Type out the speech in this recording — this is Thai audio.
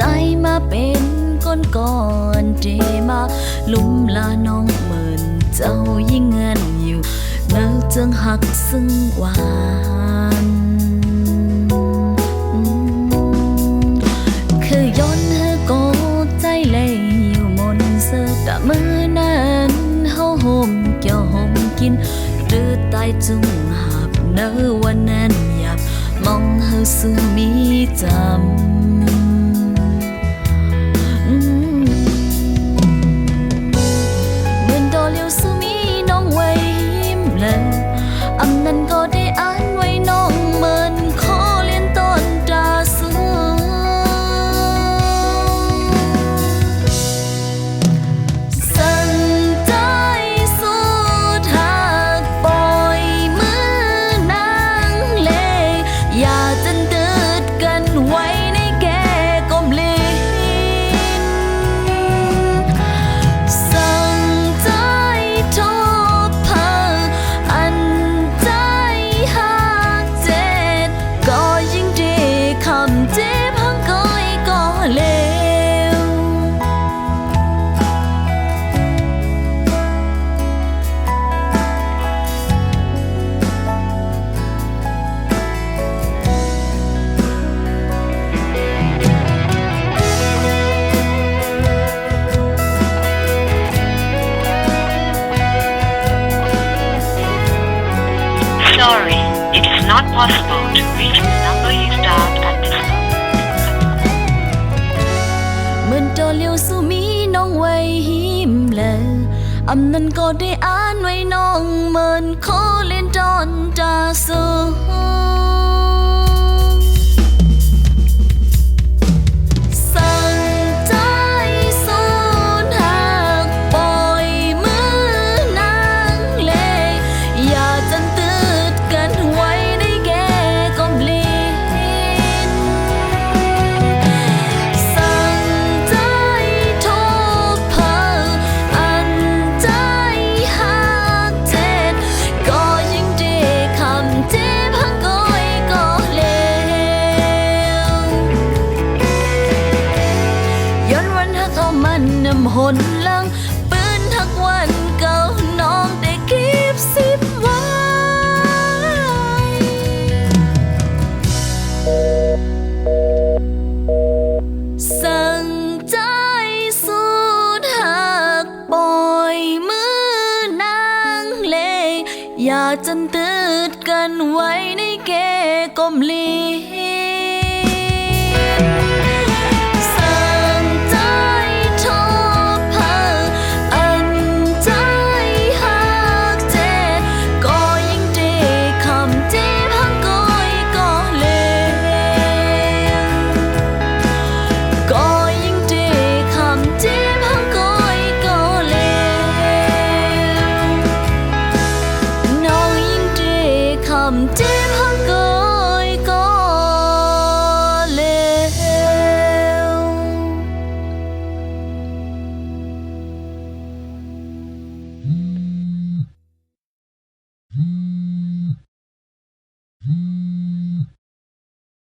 ใจมาเป็นก้อนเจมาลุ่มลาน้องเหมือนเจ้ายิ่งเงินอยู่เนื้อจึงหักซึ่งหวานคือย้อนเธอโกใจเลยอยู่มนเสดแต่มือนั้นเฮาห่มเกี่ยวห่มกินหรือตายจุงหับเนื้อวันนั้นหยับมองเฮาสู้มีจำอำนั้นก็ได้อ่านไว้น้องเหมือนขอเรียนต้นตราสูสั่งใจสู้ทากปล่อยมือนางเลอย่าจันตืดกันไว้ในแก่กลมลินสั่งใจทบเพิ่อันเจ็บพังก้อยก็เลวSorry, it is not possible to reach the number you dialed at this moment. เหมือนโดเลียวสู้มีน้องไว้หิมเลยอำนั้นก็ได้อ่านไว้น้องเหมือนขอเล่นจอนจาสูสั่งใจสูญหักปล่อยมือนางเลอย่าจันตืดกันไว้ในแก่กลมลินสั่งใจทบเพิ่อันใจหักเจ็ดก็ยิ่งดีคำเจ็บหักก้อยก็เลวย้อนวันหักเอามันนำหนลังปืนหักวันเก่าน้องได้เก็บสิบไว้สั่งใจสูญหักปล่อยมือนางเลอย่าจันตืดกันไว้ในแก่กลมลินสั่งใจทบเพิ่อันใจหักเจ็ดก็ยิ่งดีคำเจ็บหักก้อยก็เลวก็ยิ่งดีคำเจ็บหักก้อยก็เลวน้องยิ่งดีคำเจ็บหักก้อยก็เลว